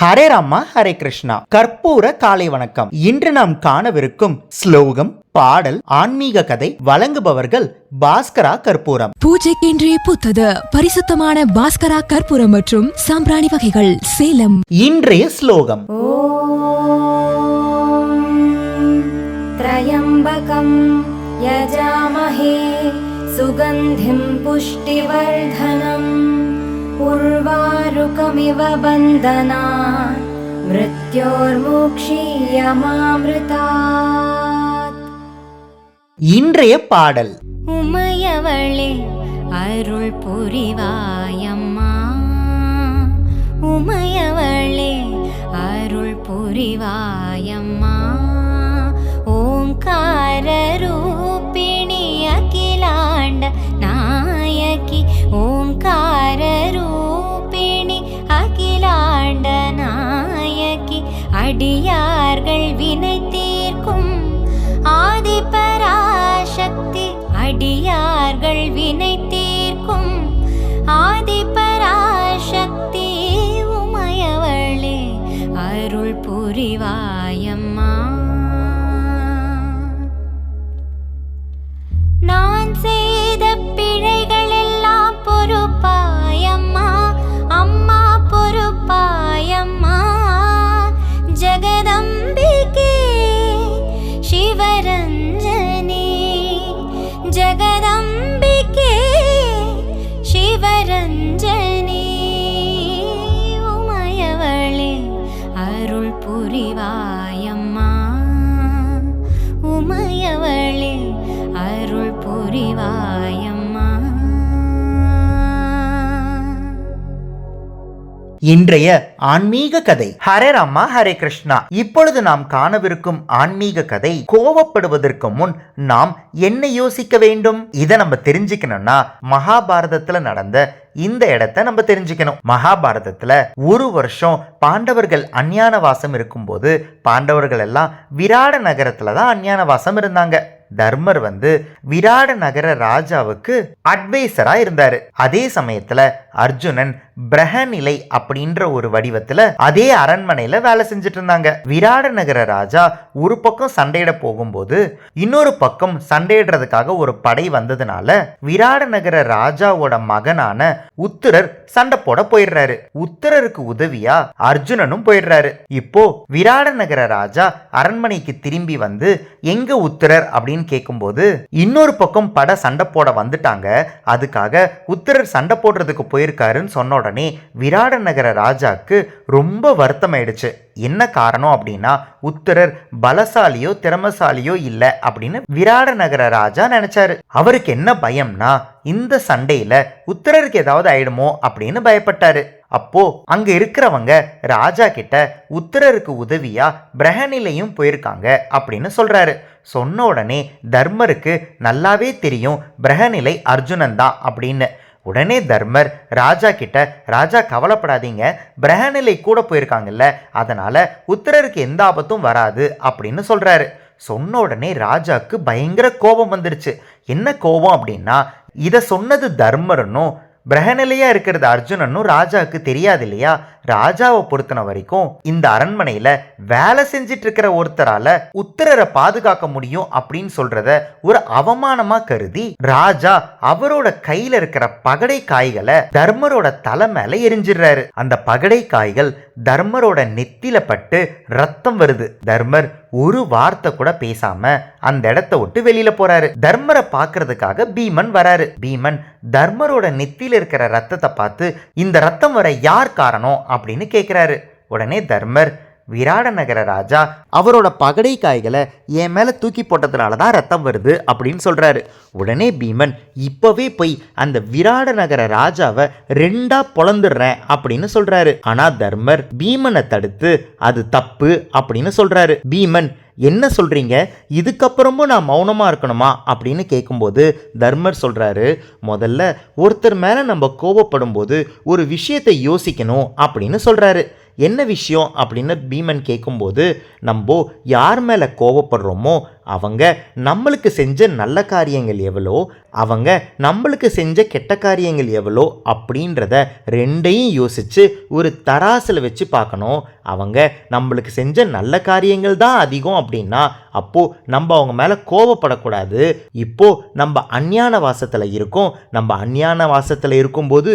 ஹரே ராமா ஹரே கிருஷ்ணா. கற்பூர காலை வணக்கம். இன்று நாம் காணவிருக்கும் ஸ்லோகம், பாடல், ஆன்மீக கதை வழங்குபவர்கள் பாஸ்கரா கற்பூரம். பூஜைக்கென்றே புத்தது பரிசுத்தமான பாஸ்கரா கற்பூரம் மற்றும் சாம்பிராணி வகைகள், சேலம். இன்றைய ஸ்லோகம்: த்ரயம்பகம் யஜாமஹே சுகந்திம் புஷ்டிவர்தனம் உர்வாருகமிவ பந்தனாத் மிருத்யோர்முக்ஷீயமாம்ருதாத். இன்றைய பாடல்: உமையவளே அருள் புரிவாயம்மா, உமையவளே அருள் புரிவாயம்மா. ஓங்கார ரூபிணி அகிலாண்ட நாயகி, ஓங்கார ரூபிணி அகிலாண்ட நாயகி. அடியார்கள் வினை தீர்க்கும் ஆதிபராசக்தி, அடியார்கள் வினை தீர்க்கும் ஆதிபராசக்தி. உமையவளே அருள் புரிவாயம்மா. நான் செய்த பிழைகள் எல்லாம் பொறுப்பாயம்மா, அம்மா பொறுப்பாயம்மா. ஜெகதம்பிகே சிவரஞ்சனி, ஜெகதம்பிகே சிவரஞ்சனி. உமையவளே அருள் புரிவாயம்மா, உமையவளே அருள் புரிவாயம்மா. இன்றைய ஆன்மீக கதை. ஹரே ராமா ஹரே கிருஷ்ணா. இப்பொழுது நாம் காணவிருக்கும் ஆன்மீக கதை, கோவப்படுவதற்கு முன் நாம் என்ன யோசிக்க வேண்டும்? இதை நம்ம தெரிஞ்சுக்கணும்னா மகாபாரதத்துல நடந்த இந்த இடத்தை நம்ம தெரிஞ்சுக்கணும். மகாபாரதத்துல ஒரு வருஷம் பாண்டவர்கள் அஞ்ஞானவாசம் இருக்கும்போது, பாண்டவர்கள் எல்லாம் விராட நகரத்துலதான் அஞ்ஞானவாசம் இருந்தாங்க. தர்மர் விராட நகர ராஜாவுக்கு அட்வைசரா இருந்தாரு. அதே சமயத்துல அர்ஜுனன் பிரகநிலை அப்படின்ற ஒரு வடிவத்துல அதே அரண்மனையில வேலை செஞ்சுட்டு இருந்தாங்க. விராட நகர ராஜா ஒரு பக்கம் சண்டையிட போகும்போது இன்னொரு பக்கம் சண்டையிடுறதுக்காக ஒரு படை வந்ததுனால விராட நகர ராஜாவோட மகனான உத்திரர் சண்டை போட போயிடுறாரு. உத்திரருக்கு உதவியா அர்ஜுனனும் போயிடுறாரு. இப்போ விராட நகர ராஜா அரண்மனைக்கு திரும்பி எங்க உத்திரர் அப்படின்னு கேட்கும்போது இன்னொரு பக்கம் படை சண்டை போட வந்துட்டாங்க. அதுக்காக உத்திரர் சண்டை போடுறதுக்கு போயிருக்காருன்னு சொன்ன உடனே விராட நகர ராஜாக்கு ரொம்ப வருத்தம் ஆயிடுச்சு. என்ன காரணம் அப்படின்னா, உத்திரர் பலசாலியோ திறமசாலியோ இல்ல அப்படின்னு விராட நகர ராஜா நினைச்சாரு. அவருக்கு என்ன பயம்னா, இந்த சண்டையில உத்திரருக்கு ஏதாவது ஆயிடுமோ அப்படின்னு பயப்பட்டாரு. அப்போ அங்க இருக்கிறவங்க ராஜா கிட்ட உத்திரருக்கு உதவியா பிரகநிலையும் போயிருக்காங்க அப்படின்னு சொல்றாரு. சொன்ன உடனே தர்மருக்கு நல்லாவே தெரியும் பிரகநிலை அர்ஜுனன் தான் அப்படின்னு. உடனே தர்மர் ராஜா கிட்ட, ராஜா கவலைப்படாதீங்க, பிரகநிலை கூட போயிருக்காங்கல்ல, அதனால உத்திரருக்கு எந்த ஆபத்தும் வராது அப்படின்னு சொல்றாரு. சொன்ன உடனே ராஜாக்கு பயங்கர கோபம் வந்துருச்சு. என்ன கோபம் அப்படின்னா, இதை சொன்னது தர்மரனும் பிரகநிலையா இருக்கிறது அர்ஜுனனும் ராஜாவுக்கு தெரியாது இல்லையா. ராஜாவை பொறுத்தன வரைக்கும் இந்த அரண்மனையில வேலை செஞ்சிட்டு இருக்கிற ஒருத்தரால உத்திரரை பாதுகாக்க முடியும் அப்படின்னு சொல்றத ஒரு அவமானமா கருதி ராஜா அவரோட கையில இருக்கிற பகடை காய்களை தர்மரோட தலை மேல எரிஞ்சிடுறாரு. அந்த பகடை காய்கள் தர்மரோட நெத்தில பட்டு ரத்தம் வருது. தர்மர் ஒரு வார்த்தை கூட பேசாம அந்த இடத்த விட்டு வெளியில போறாரு. தர்மரை பாக்குறதுக்காக பீமன் வராரு. பீமன் தர்மரோட நெத்தில இருக்கிற ரத்தத்தை பார்த்து, இந்த ரத்தம் வர யார் காரணம் அப்படின்னு கேட்கிறாரு. உடனே தர்மர், விராட நகர ராஜா அவரோட பகடை காய்களை என் மேல தூக்கி போட்டதுனாலதான் ரத்தம் வருது அப்படின்னு சொல்றாரு. உடனே பீமன், இப்பவே போய் அந்த விராட நகர ராஜாவை ரெண்டா பொளந்துடுறேன் அப்படின்னு சொல்றாரு. ஆனா தர்மர் பீமனை தடுத்து அது தப்பு அப்படின்னு சொல்றாரு. பீமன், என்ன சொல்றீங்க, இதுக்கப்புறமும் நான் மௌனமா இருக்கணுமா அப்படின்னு கேட்கும்போது தர்மர் சொல்றாரு, முதல்ல ஒருத்தர் மேல நம்ம கோபப்படும் போது ஒரு விஷயத்தை யோசிக்கணும் அப்படின்னு சொல்றாரு. என்ன விஷயம் அப்படின்னு பீமன் கேட்கும்போது, நம்ம யார் மேலே கோவப்படுறோமோ அவங்க நம்மளுக்கு செஞ்ச நல்ல காரியங்கள் எவ்வளோ, அவங்க நம்மளுக்கு செஞ்ச கெட்ட காரியங்கள் எவ்வளோ அப்படின்றத ரெண்டையும் யோசித்து ஒரு தராசில் வச்சு பார்க்கணும். அவங்க நம்மளுக்கு செஞ்ச நல்ல காரியங்கள் தான் அதிகம் அப்படின்னா அப்போது நம்ம அவங்க மேலே கோபப்படக்கூடாது. இப்போது நம்ம அஞ்ஞான வாசத்தில் இருக்கோம். நம்ம அஞ்ஞான வாசத்தில் இருக்கும்போது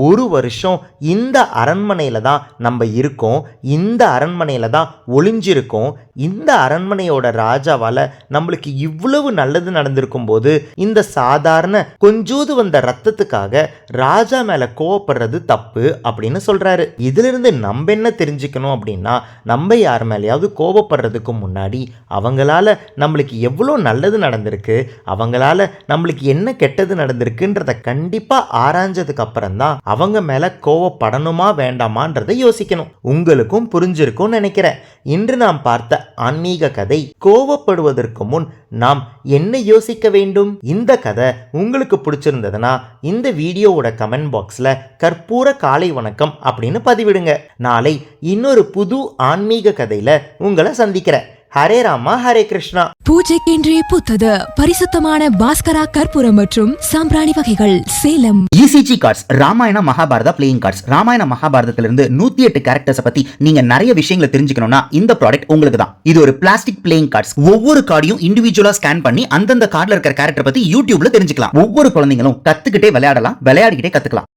ஒரு வருஷம் இந்த அரண்மனையில் தான் நம்ம இருக்கோம். இந்த அரண்மனையில் தான் ஒளிஞ்சிருக்கோம். இந்த அரண்மனையோட ராஜாவால் நம்மளுக்கு இவ்வளவு நல்லது நடந்திருக்கும் போது இந்த சாதாரண கொஞ்சூது வந்த ரத்தத்துக்காக ராஜா மேலே கோவப்படுறது தப்பு அப்படின்னு சொல்கிறாரு. இதிலிருந்து நம்ம என்ன தெரிஞ்சுக்கணும் அப்படின்னா, நம்ம யார் மேலேயாவது கோபப்படுறதுக்கு முன்னாடி அவங்களால நம்மளுக்கு எவ்வளோ நல்லது நடந்திருக்கு, அவங்களால நம்மளுக்கு என்ன கெட்டது நடந்திருக்குன்றத கண்டிப்பாக ஆராய்ஞ்சதுக்கு அப்புறம் தான் அவங்க மேலே கோவப்படணுமா வேண்டாமான்றதை யோசிக்கணும். உங்களுக்கும் புரிஞ்சிருக்கும்னு நினைக்கிறேன். இன்று நாம் பார்த்த ஆன்மீக கதை கோவப்படுவதற்கு முன் நாம் என்ன யோசிக்க வேண்டும். இந்த கதை உங்களுக்கு பிடிச்சிருந்ததுன்னா இந்த வீடியோவோட கமெண்ட் பாக்ஸில் கற்பூர காலை வணக்கம் அப்படின்னு பதிவிடுங்க. நாளை இன்னொரு புது ஆன்மீக கதையில் உங்களை சந்திக்கிறேன். ஹரே ராமா ஹரே கிருஷ்ணா. பூஜைக்கென்றே பூத்தது பரிசுத்தமான பாஸ்கரா கற்பூரம் மற்றும் சாம்பிராணி வகைகள் Salem. ECG cards, Ramayana Mahabharata playing cards. Ramayana மகாபாரதத்திலிருந்து 108 கேரக்டர்ஸ் பத்தி நீங்க நிறைய விஷயங்களை தெரிஞ்சுக்கணும்னா இந்த ப்ராடக்ட் உங்களுக்கு தான். இது ஒரு பிளாஸ்டிக் பிளேயிங் கார்ட்ஸ். ஒவ்வொரு கார்டையும் இண்டிவிஜுவலா ஸ்கேன் பண்ணி அந்தந்த கார்டுல இருக்கிற கேரக்டர் பத்தி யூடியூப்ல தெரிஞ்சுக்கலாம். ஒவ்வொரு குழந்தைங்களும் கத்துக்கிட்டே விளையாடலாம், விளையாடிக்கிட்டே கத்துக்கலாம்.